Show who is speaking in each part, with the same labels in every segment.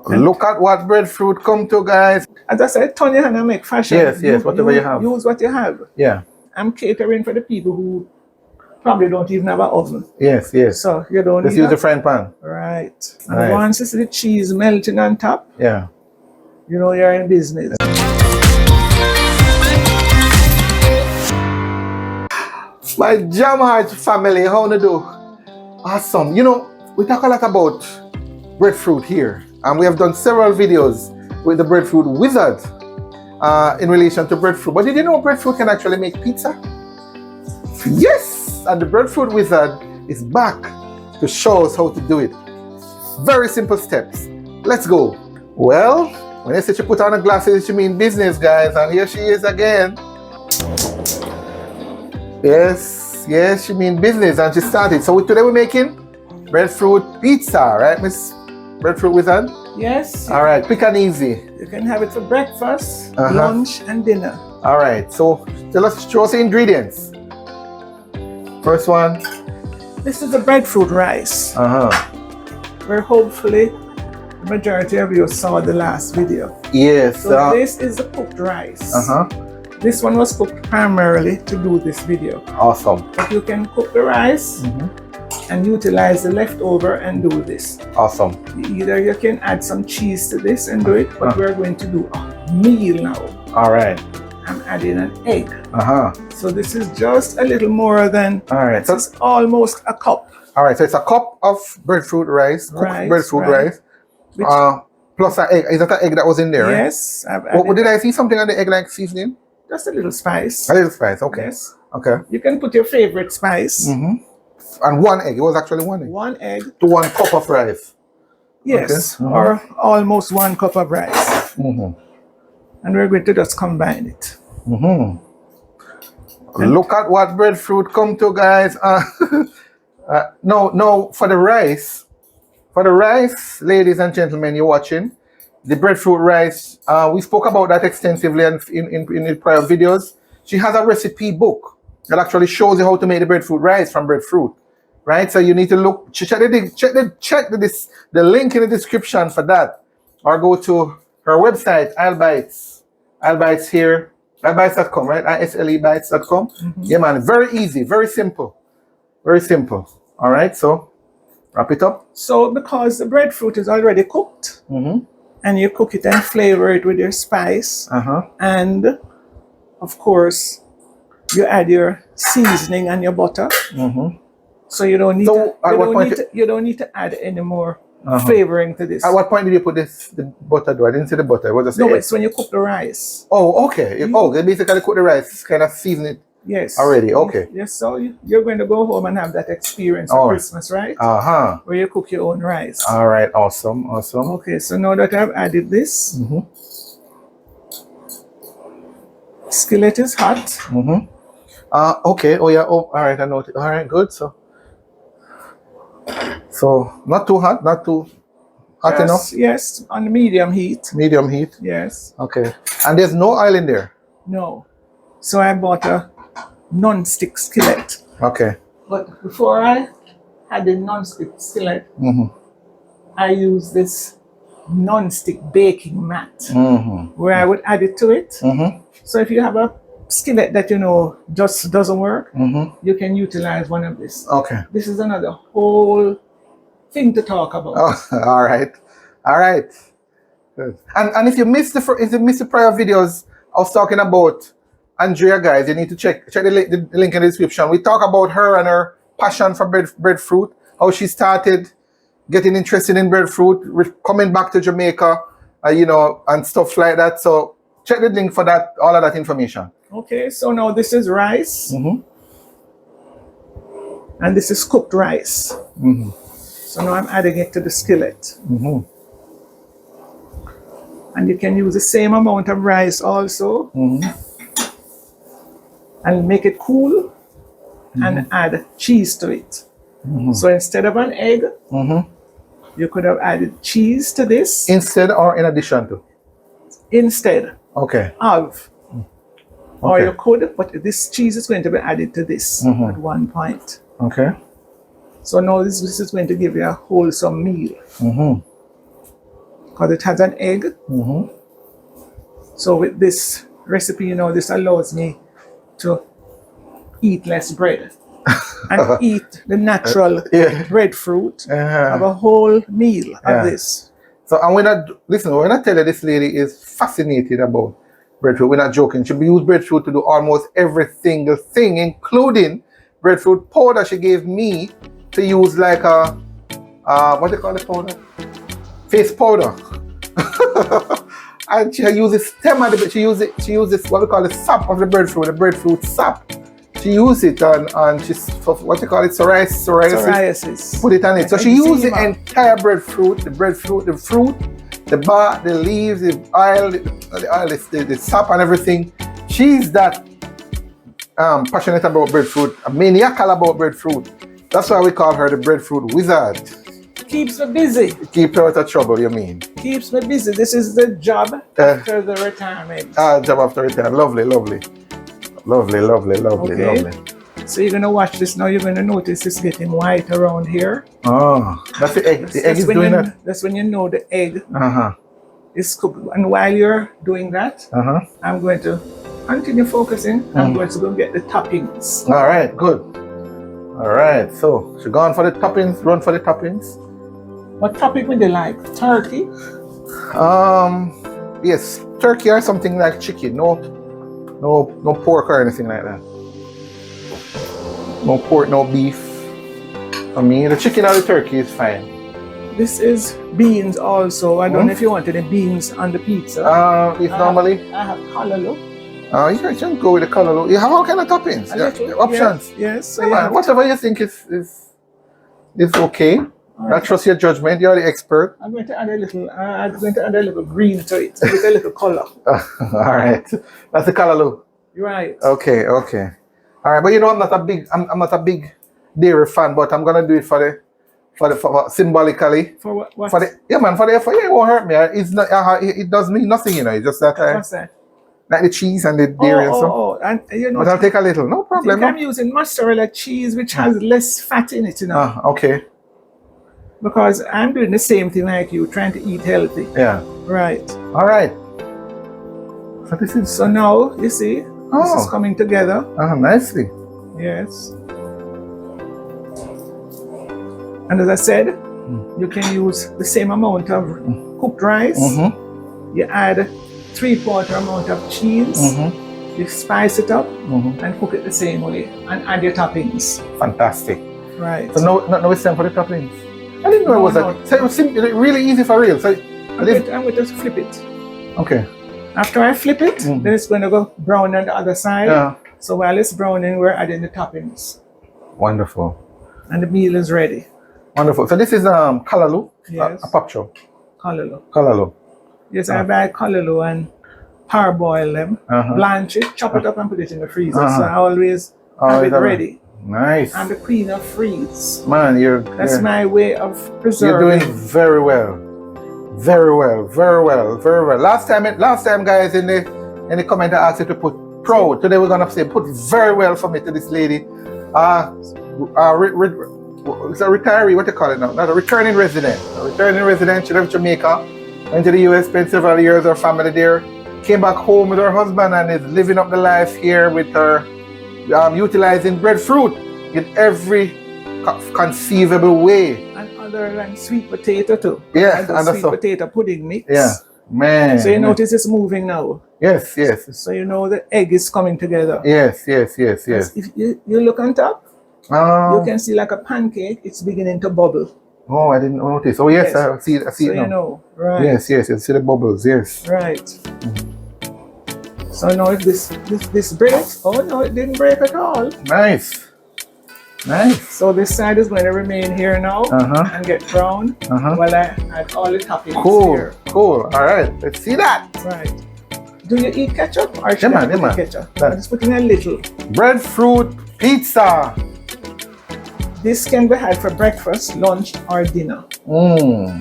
Speaker 1: Look at what breadfruit come to, guys.
Speaker 2: As I said, turn your hand and make fashion.
Speaker 1: Yes, whatever you have.
Speaker 2: Use what you have.
Speaker 1: Yeah.
Speaker 2: I'm catering for the people who probably don't even have an oven.
Speaker 1: Yes.
Speaker 2: So you don't
Speaker 1: just
Speaker 2: need
Speaker 1: use a frying pan.
Speaker 2: Right. And once you see the cheese melting on top,
Speaker 1: yeah,
Speaker 2: you know you're in business.
Speaker 1: My Jamaica family, how to do? Awesome. You know, we talk a lot about breadfruit here, and we have done several videos with the breadfruit wizard in relation to breadfruit. But did you know breadfruit can actually make pizza? Yes, and the breadfruit wizard is back to show us how to do it. Very simple steps. Let's go. Well, when you say she put on the glasses, she mean business, guys, and here she is again. Yes, she mean business, and she started. So today we're making breadfruit pizza, right, Miss Breadfruit Wizard?
Speaker 2: Yes.
Speaker 1: All right, quick and easy.
Speaker 2: You can have it for breakfast, lunch, and dinner.
Speaker 1: All right, so show us the ingredients. First one.
Speaker 2: This is the breadfruit rice. Where hopefully the majority of you saw the last video.
Speaker 1: Yes.
Speaker 2: So this is the cooked rice. This one was cooked primarily to do this video.
Speaker 1: Awesome.
Speaker 2: But you can cook the rice and utilize the leftover and do this.
Speaker 1: Awesome.
Speaker 2: Either you can add some cheese to this and do it, but we're going to do a meal now.
Speaker 1: All right.
Speaker 2: I'm adding an egg. So this is just a little more than,
Speaker 1: so
Speaker 2: it's almost a cup.
Speaker 1: All right, so it's a cup of breadfruit rice, cooked breadfruit rice, plus an egg. Is that an egg that was in there?
Speaker 2: Yes.
Speaker 1: What did I see something on the egg like seasoning?
Speaker 2: Just a little spice.
Speaker 1: A little spice, okay.
Speaker 2: Yes.
Speaker 1: Okay.
Speaker 2: You can put your favorite spice.
Speaker 1: And one egg. It was actually one egg.
Speaker 2: One egg.
Speaker 1: To 1 cup of rice.
Speaker 2: Yes. Okay. Or almost 1 cup of rice. And we're going to just combine it.
Speaker 1: Look at what breadfruit come to, guys. No, for the rice, ladies and gentlemen, you're watching the breadfruit rice. We spoke about that extensively in the prior videos. She has a recipe book that actually shows you how to make the breadfruit rice from breadfruit, right? So you need to look, check the link in the description for that, or go to her website, iSlebites here, iSlebites.com, right? iSlebites.com. Yeah, man, very easy, very simple. Very simple. All right, so wrap it up.
Speaker 2: So because the breadfruit is already cooked, and you cook it and flavor it with your spice, and of course you add your seasoning and your butter. So you don't need you don't need to add any more flavoring to this.
Speaker 1: At what point did you put the butter? I didn't see the butter. What does it?
Speaker 2: No, it's when you cook the rice.
Speaker 1: Oh, okay. They basically cook the rice, kind of season it.
Speaker 2: Yes.
Speaker 1: Already, okay.
Speaker 2: Yes, so you're going to go home and have that experience for Christmas, right? Where you cook your own rice.
Speaker 1: All right, awesome.
Speaker 2: Okay, so now that I've added this, skillet is hot.
Speaker 1: Okay. Oh yeah. Oh, all right. I know. All right. Good. So not too hot, not too hot enough.
Speaker 2: Yes, on medium heat.
Speaker 1: Medium heat.
Speaker 2: Yes.
Speaker 1: Okay. And there's no oil in there.
Speaker 2: No. So I bought a non-stick skillet.
Speaker 1: Okay.
Speaker 2: But before I had the non-stick skillet, I used this non-stick baking mat where I would add it to it. So if you have a skillet that you know just doesn't work, you can utilize one of this.
Speaker 1: Okay.
Speaker 2: This is another whole thing to talk about.
Speaker 1: Oh, all right. Good. And if you missed the prior videos, I was talking about Andrea, guys. You need to check the link in the description. We talk about her and her passion for breadfruit, how she started getting interested in breadfruit, coming back to Jamaica, and stuff like that. So check the link for that, all of that information.
Speaker 2: Okay, so now this is rice, and this is cooked rice. So now I'm adding it to the skillet. And you can use the same amount of rice also, and make it cool, and add cheese to it. So instead of an egg, you could have added cheese to this.
Speaker 1: Instead or in addition to?
Speaker 2: Instead.
Speaker 1: Okay.
Speaker 2: Of. Or you could, but this cheese is going to be added to this at one point.
Speaker 1: Okay.
Speaker 2: So now this is going to give you a wholesome meal. because it has an egg. So with this recipe, this allows me to eat less bread and eat the natural breadfruit. Have a whole meal of this.
Speaker 1: So, and when I tell you this lady is fascinated about breadfruit, we're not joking. She used breadfruit to do almost every single thing, including breadfruit powder she gave me to use like a, what do you call the powder? Face powder. And she uses stem of the, she uses what we call the sap of the breadfruit sap. She uses it on she's, what you call it, psoriasis. Put it on it. So she used the entire breadfruit, the fruit, the bark, the leaves, the oil, the sap and everything. She's that passionate about breadfruit, maniacal about breadfruit. That's why we call her the breadfruit wizard.
Speaker 2: Keeps me busy.
Speaker 1: Keeps her out of trouble, you mean?
Speaker 2: Keeps me busy. This is the job after the retirement.
Speaker 1: Job after retirement. Lovely.
Speaker 2: So you're going to watch this now. You're going to notice it's getting white around here.
Speaker 1: Oh, that's the egg. The egg is doing that?
Speaker 2: That's when you know the egg is cooked. And while you're doing that, I'm going to continue focusing. I'm going to go get the toppings.
Speaker 1: All right, good. All right, so she's gone for the toppings. Run for the toppings.
Speaker 2: What topping would you like? Turkey?
Speaker 1: Yes, turkey or something like chicken. No pork or anything like that. No pork, no beef. I mean, the chicken or the turkey is fine.
Speaker 2: This is beans also. I don't know if you wanted the beans on the pizza.
Speaker 1: Normally.
Speaker 2: I have callaloo.
Speaker 1: You can go with the callaloo. You have all kind of toppings. Options.
Speaker 2: Yes. So
Speaker 1: whatever you think is okay. I trust your judgment. You're the expert.
Speaker 2: I'm going to add a little green to it, with a little color.
Speaker 1: All right. That's the callaloo.
Speaker 2: Right.
Speaker 1: Okay. All right, but I'm not a big dairy fan, but I'm gonna do it for symbolically.
Speaker 2: For what?
Speaker 1: For it won't hurt me. It's not. It does mean nothing, It's just that.
Speaker 2: What's that?
Speaker 1: Like the cheese and the dairy and stuff.
Speaker 2: And
Speaker 1: but I'll take a little. No problem.
Speaker 2: I'm using mozzarella cheese, which has less fat in it,
Speaker 1: Okay.
Speaker 2: Because I'm doing the same thing like you, trying to eat healthy.
Speaker 1: Yeah.
Speaker 2: Right.
Speaker 1: All right. So this is.
Speaker 2: So now you see, this is coming together.
Speaker 1: Nicely.
Speaker 2: Yes. And as I said, you can use the same amount of cooked rice. You add 3/4 amount of cheese. You spice it up and cook it the same way, and add your toppings.
Speaker 1: Fantastic.
Speaker 2: Right.
Speaker 1: So now it's time for the toppings. I didn't know it was that. So it was really easy for real. So
Speaker 2: I'm going to flip it.
Speaker 1: Okay.
Speaker 2: After I flip it, then it's going to go brown on the other side. Yeah. So while it's browning, we're adding the toppings.
Speaker 1: Wonderful.
Speaker 2: And the meal is ready.
Speaker 1: Wonderful. So this is callaloo.
Speaker 2: Yes.
Speaker 1: A pop chop.
Speaker 2: Callaloo. Yes, I buy callaloo and parboil them, blanch it, chop it up, and put it in the freezer. So I always have it ready.
Speaker 1: Nice.
Speaker 2: I'm the queen of freeze.
Speaker 1: Man,
Speaker 2: that's my way of preserving.
Speaker 1: You're doing very well. Very well. Last time, guys, in the comment I asked you to put proud. Today we're gonna say put very well for me to this lady. It's a retiree. What do you call it now? Not a returning resident. She left Jamaica, went to the US, spent several years. Her family there. Came back home with her husband and is living up the life here with her. Utilizing breadfruit in every conceivable way.
Speaker 2: And other than sweet potato too.
Speaker 1: Yeah,
Speaker 2: and sweet potato pudding mix.
Speaker 1: Yeah, man.
Speaker 2: So you notice it's moving now.
Speaker 1: Yes.
Speaker 2: So you know the egg is coming together.
Speaker 1: Yes.
Speaker 2: If you look on top, you can see like a pancake. It's beginning to bubble.
Speaker 1: Oh, I didn't notice. Oh, yes. I see it now.
Speaker 2: So you know, right?
Speaker 1: Yes. You see the bubbles. Yes.
Speaker 2: Right. So now if this breaks, oh no, it didn't break at all.
Speaker 1: Nice.
Speaker 2: So this side is going to remain here now and get brown while I add all the toppings here.
Speaker 1: Cool. All right, let's see that.
Speaker 2: Right. Do you eat ketchup or should I put ketchup? I'm just putting a little.
Speaker 1: Breadfruit pizza.
Speaker 2: This can be had for breakfast, lunch, or dinner.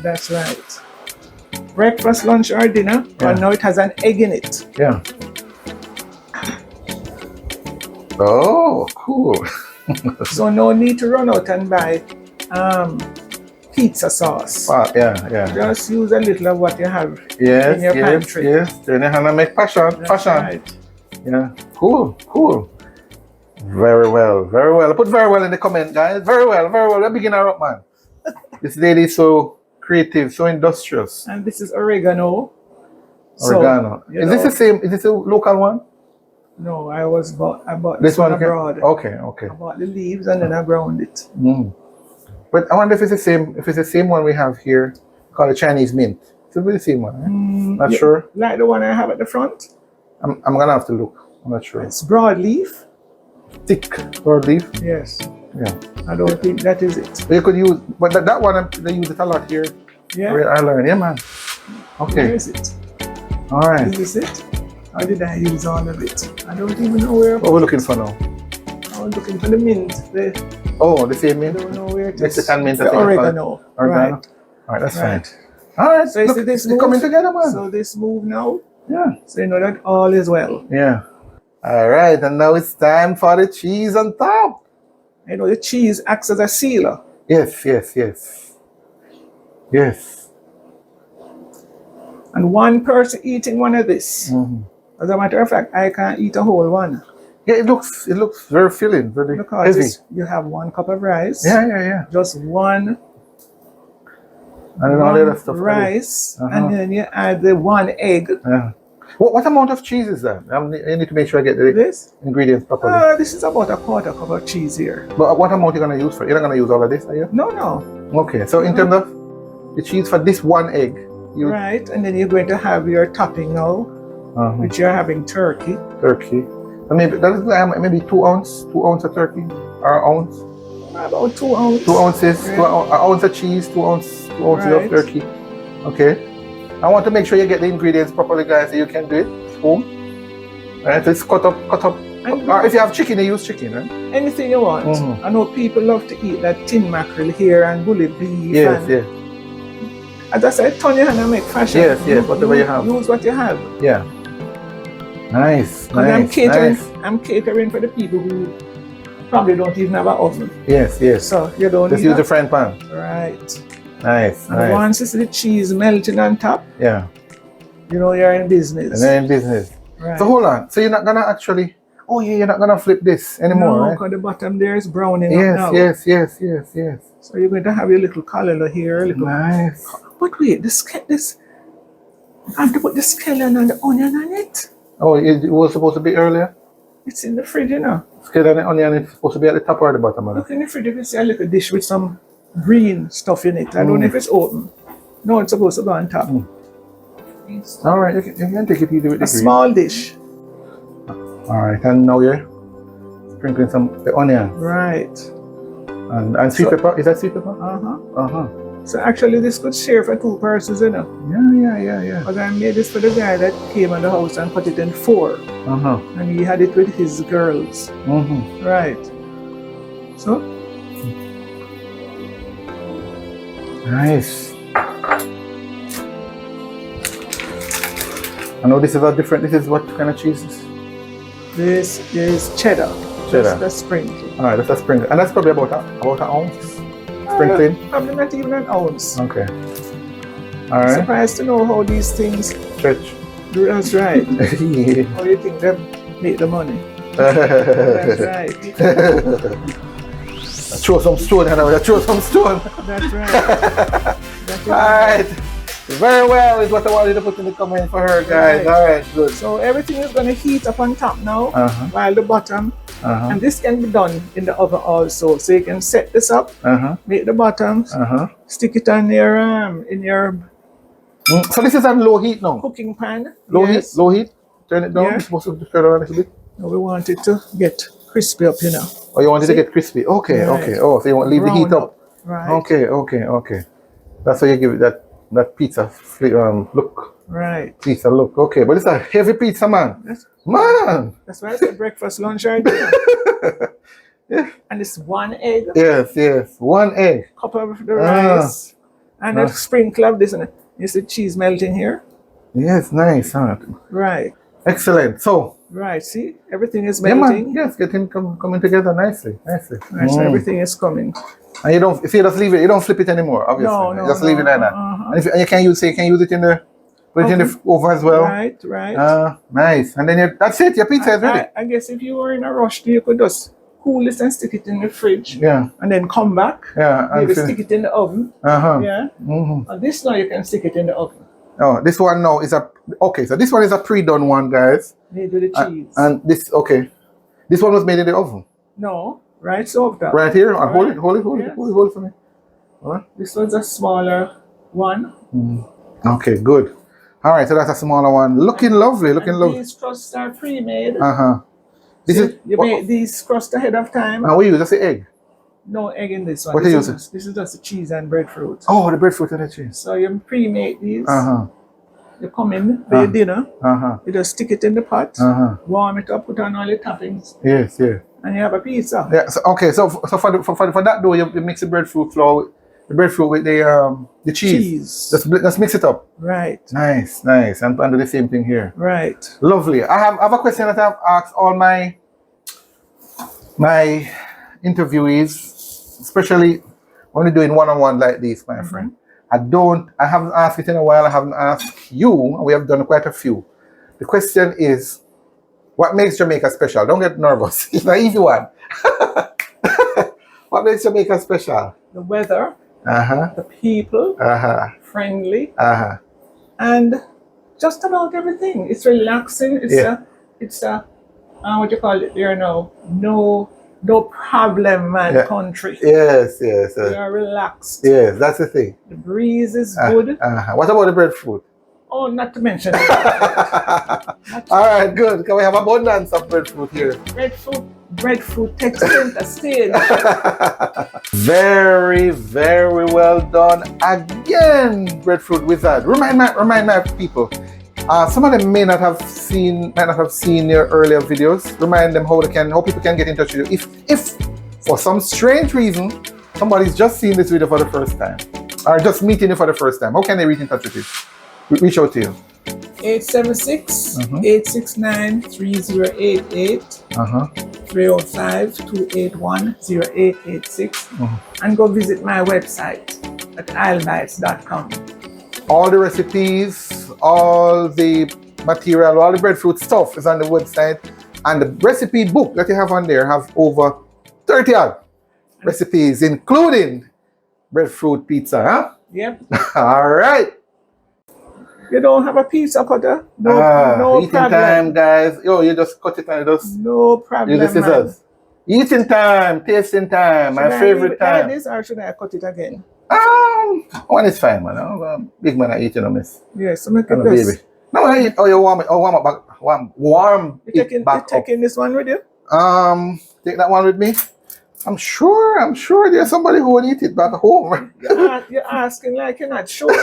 Speaker 2: That's right. Breakfast, lunch, or dinner. Yeah. And now it has an egg in it.
Speaker 1: Yeah. Oh, cool.
Speaker 2: So no need to run out and buy pizza sauce.
Speaker 1: Yeah.
Speaker 2: Just use a little of what you have
Speaker 1: Yes,
Speaker 2: in your pantry.
Speaker 1: Yes. Turn your hand and make fashion.
Speaker 2: That's right.
Speaker 1: Yeah. Cool. Very well. Put very well in the comment, guys. Very well. We're beginner up, man. This lady is so creative, so industrious.
Speaker 2: And this is oregano.
Speaker 1: Oregano.
Speaker 2: So,
Speaker 1: is this the same? Is this a local one?
Speaker 2: No, I bought
Speaker 1: This one
Speaker 2: abroad.
Speaker 1: Okay.
Speaker 2: I bought the leaves and then I ground it.
Speaker 1: But I wonder if it's the same. If it's the same one we have here, called the Chinese mint. It's the same one. Right? Not sure.
Speaker 2: Like the one I have at the front.
Speaker 1: I'm gonna have to look. I'm not sure.
Speaker 2: It's broadleaf.
Speaker 1: Thick broadleaf.
Speaker 2: Yes.
Speaker 1: Yeah.
Speaker 2: I don't think that is it.
Speaker 1: You could use, but that one they use it a lot here.
Speaker 2: Yeah.
Speaker 1: I learned. Yeah, man. Okay.
Speaker 2: Where is it?
Speaker 1: All right.
Speaker 2: Is this it? Or did I use all of it? I don't even know where.
Speaker 1: What we're looking for now?
Speaker 2: I was looking for the mint.
Speaker 1: The same mint.
Speaker 2: I don't know where it is.
Speaker 1: Mexican mint.
Speaker 2: The oregano.
Speaker 1: Right. All right, that's fine. All right.
Speaker 2: So look, this
Speaker 1: it's coming together, man.
Speaker 2: So this move now.
Speaker 1: Yeah.
Speaker 2: So you know that all is well.
Speaker 1: Yeah. All right, and now it's time for the cheese on top.
Speaker 2: You know the cheese acts as a sealer.
Speaker 1: Yes.
Speaker 2: And one person eating one of this. As a matter of fact, I can't eat a whole one.
Speaker 1: Yeah, it looks very filling, very
Speaker 2: because
Speaker 1: heavy.
Speaker 2: You have 1 cup of rice.
Speaker 1: Yeah.
Speaker 2: Just one.
Speaker 1: And then all the other stuff.
Speaker 2: Rice, and then you add the 1 egg.
Speaker 1: Yeah. What amount of cheese is that? I need to make sure I get the ingredients properly.
Speaker 2: This is about a 1/4 cup of cheese here.
Speaker 1: But what amount are you going to use for? You're not going to use all of this, are you?
Speaker 2: No.
Speaker 1: Okay, so in terms of the cheese for this 1 egg.
Speaker 2: Right, and then you're going to have your topping now, which you're having turkey.
Speaker 1: And maybe 2 ounce of turkey, or ounce.
Speaker 2: About 2 ounces.
Speaker 1: 2 ounces,
Speaker 2: right.
Speaker 1: 2 ounce of cheese, 2 ounces of turkey. Okay. I want to make sure you get the ingredients properly, guys, so you can do it. Boom. Right, so it's cut up. Or if you have chicken, you use chicken, right?
Speaker 2: Anything you want. I know people love to eat that tin mackerel here and bully beef.
Speaker 1: Yes.
Speaker 2: As I said, turn your hand and make fashion.
Speaker 1: Yes, whatever you have.
Speaker 2: Use what you have.
Speaker 1: Yeah. Nice.
Speaker 2: I'm catering for the people who probably don't even have an oven.
Speaker 1: Yes.
Speaker 2: So you don't
Speaker 1: just use the frying pan.
Speaker 2: Right.
Speaker 1: Nice.
Speaker 2: Once you see the cheese melting on top,
Speaker 1: yeah,
Speaker 2: you know you're in business.
Speaker 1: And they're in business.
Speaker 2: Right.
Speaker 1: So hold on. So you're not gonna actually you're not gonna flip this anymore,
Speaker 2: no,
Speaker 1: right?
Speaker 2: because the bottom there is browning up now.
Speaker 1: Yes.
Speaker 2: So you're going to have your little callaloo here.
Speaker 1: Nice.
Speaker 2: But wait, this I have to put the scallion and the onion on it.
Speaker 1: Oh, it was supposed to be earlier?
Speaker 2: It's in the fridge, you know.
Speaker 1: Scallion and onion is supposed to be at the top or the bottom?
Speaker 2: Look in the fridge, you can see a little dish with some green stuff in it. I don't know if it's open. No, it's supposed to go on top.
Speaker 1: All right, you can take it easy with the green.
Speaker 2: Small dish.
Speaker 1: All right, and now you're sprinkling the onion.
Speaker 2: Right.
Speaker 1: And sweet pepper. Is that sweet pepper?
Speaker 2: So actually, this could share for 2 persons, you know.
Speaker 1: Yeah.
Speaker 2: Because I made this for the guy that came in the house and put it in 4. And he had it with his girls. Right. So.
Speaker 1: Nice. I know this is different. This is what kind of cheese is?
Speaker 2: This is cheddar. That's the sprinkle.
Speaker 1: All right, that's a sprinkle. And that's probably about an ounce sprinkling?
Speaker 2: Probably not even an ounce.
Speaker 1: Okay. All right.
Speaker 2: Surprised to know how these things
Speaker 1: stretch.
Speaker 2: That's right.
Speaker 1: Yeah.
Speaker 2: How you think them make the money? That's right.
Speaker 1: Throw some stone, throw some stone.
Speaker 2: That's right.
Speaker 1: All right. Very well is what I wanted to put in the comment for her, guys. All right, good.
Speaker 2: So everything is going to heat up on top now, while the bottom. And this can be done in the oven also. So you can set this up, make the bottoms, stick it on your in your.
Speaker 1: So this is on low heat now.
Speaker 2: Cooking pan.
Speaker 1: Low heat. Turn it down. You're supposed to turn it on a little bit.
Speaker 2: No, we want it to get crispy up, you know.
Speaker 1: Oh, you want it to get crispy? Okay, okay. Oh, so you want to leave the heat up?
Speaker 2: Right.
Speaker 1: Okay. That's how you give it that pizza look.
Speaker 2: Right.
Speaker 1: Pizza look. Okay, but it's a heavy pizza, man. Man.
Speaker 2: That's why it's a breakfast, lunch, or dinner.
Speaker 1: Yeah.
Speaker 2: And it's 1 egg.
Speaker 1: Yes. 1 egg.
Speaker 2: Cup of the rice. And a sprinkle of this. You see cheese melting here?
Speaker 1: Yes, nice. Huh?
Speaker 2: Right.
Speaker 1: Excellent. So
Speaker 2: Right, see? Everything is
Speaker 1: Yeah,
Speaker 2: melting.
Speaker 1: man. Yes, getting coming together nicely. Nicely.
Speaker 2: Right, so everything is coming.
Speaker 1: And you don't, if you just leave it, you don't flip it anymore, obviously.
Speaker 2: No,
Speaker 1: You
Speaker 2: no,
Speaker 1: just leave it like that. And you can use it in the, put it in the oven as well.
Speaker 2: Right, right.
Speaker 1: Nice. And then that's it, your pizza is ready.
Speaker 2: I guess if you were in a rush, you could just cool it and stick it in the fridge.
Speaker 1: Yeah.
Speaker 2: And then come back.
Speaker 1: Yeah.
Speaker 2: Maybe stick it in the oven. Yeah. And this now you can stick it in the oven.
Speaker 1: Oh, this one now is so this one is a pre-done one, guys.
Speaker 2: Made with the cheese.
Speaker 1: And this, this one was made in the oven.
Speaker 2: No, right, so that.
Speaker 1: Right here. Right. Hold it for me. All right.
Speaker 2: This one's a smaller one.
Speaker 1: Okay, good. All right, so that's a smaller one. Looking lovely,
Speaker 2: These crusts are pre-made. You make these crusts ahead of time.
Speaker 1: And we use just the egg.
Speaker 2: No egg in this one.
Speaker 1: What
Speaker 2: This is just the cheese and breadfruit.
Speaker 1: Oh, the breadfruit and the cheese.
Speaker 2: So you pre-make these. You come in for your dinner. You just stick it in the pot. Warm it up. Put on all your toppings.
Speaker 1: Yes, yeah.
Speaker 2: And you have a pizza.
Speaker 1: Yeah. So for that dough, you mix the breadfruit flour, the breadfruit with the cheese. Just mix it up.
Speaker 2: Right.
Speaker 1: Nice. And do the same thing here.
Speaker 2: Right.
Speaker 1: Lovely. I have a question that I've asked all my interviewees, especially when we're doing one-on-one like this, my friend. I haven't asked it in a while. I haven't asked you. We have done quite a few. The question is, what makes Jamaica special? Don't get nervous. It's an easy one. What makes Jamaica special?
Speaker 2: The weather. The people. Friendly. And just about everything. It's relaxing. It's a what you call it there now? No problem, man, country.
Speaker 1: Yes.
Speaker 2: We are relaxed.
Speaker 1: Yes, that's the thing.
Speaker 2: The breeze is good.
Speaker 1: What about the breadfruit?
Speaker 2: Oh, not to mention.
Speaker 1: All right, good. Can we have abundance of breadfruit here?
Speaker 2: Breadfruit takes center stage.
Speaker 1: Very, very well done. Again, Breadfruit Wizard. Remind my people. Some of them may not have seen your earlier videos. Remind them how people can get in touch with you. If for some strange reason somebody's just seen this video for the first time, or just meeting you for the first time, how can they reach in touch with you? Reach out to you.
Speaker 2: 876-869-3088. 305-281-0886. And go visit my website at My-Island-Jamaica.com.
Speaker 1: All the recipes, all the material, all the breadfruit stuff is on the website. And the recipe book that you have on there have over 30 odd recipes, including breadfruit pizza,
Speaker 2: Yep.
Speaker 1: All right.
Speaker 2: You don't have a pizza cutter? No
Speaker 1: eating
Speaker 2: problem.
Speaker 1: time, guys. Yo, you just cut it and just...
Speaker 2: No problem,
Speaker 1: use the scissors. Eating time, tasting time, my favorite time.
Speaker 2: This or should I cut it again?
Speaker 1: One is fine, man. I'm a big man, I eat, you know, miss.
Speaker 2: Yes, so make it this.
Speaker 1: Baby. No, I eat. Oh, you warm it. Oh, warm it back. Warm
Speaker 2: You
Speaker 1: it back
Speaker 2: taking this one with you?
Speaker 1: Take that one with me. I'm sure there's somebody who will eat it back home.
Speaker 2: You're asking like you're not sure.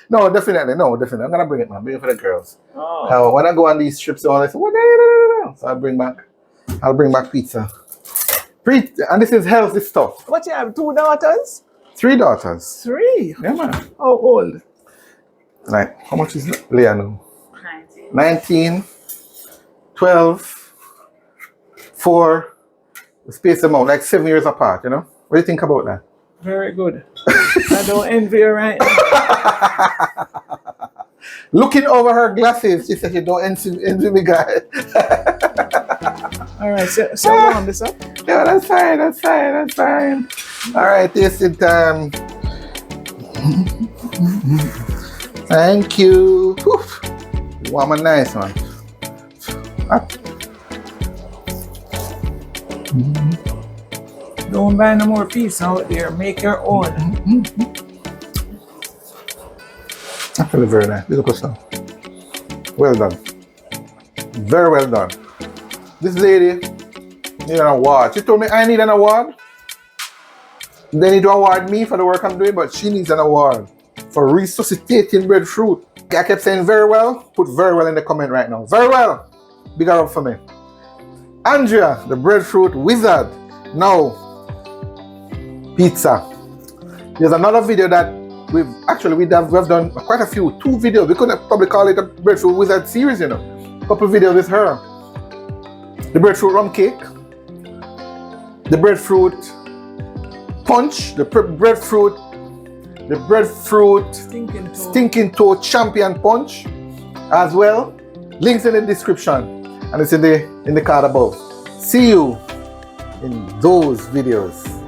Speaker 1: No, definitely. I'm gonna bring it, man. Bring it for the girls.
Speaker 2: Oh.
Speaker 1: When I go on these trips, all I say, well, no. So I'll bring back pizza. And this is healthy stuff.
Speaker 2: What, you have 2 daughters?
Speaker 1: 3 daughters.
Speaker 2: 3?
Speaker 1: Yeah, man.
Speaker 2: How old?
Speaker 1: Like, how much is Leah now? 19, 12, 4. We space them out like 7 years apart, you know? What do you think about that?
Speaker 2: Very good. I don't envy you right now.
Speaker 1: Looking over her glasses, she said, you don't envy me, guy.
Speaker 2: All right, so warm this up.
Speaker 1: Yeah, that's fine. All right, tasting time. Thank you. Whew. Warm and nice, man.
Speaker 2: Don't buy no more pizza out there. Make your own.
Speaker 1: Actually, very nice. Beautiful stuff. Well done. Very well done. This lady need an award. She told me I need an award. They need to award me for the work I'm doing, but she needs an award for resuscitating breadfruit. I kept saying very well. Put very well in the comment right now. Very well. Big up for me. Andrea, the breadfruit wizard. Now, pizza. There's another video that we've done quite a few. 2 videos. We could probably call it a breadfruit wizard series, you know. A couple videos with her. the breadfruit rum cake, the breadfruit punch, the breadfruit stinking toe champion punch as well. Links in the description and it's in the card above. See you in those videos.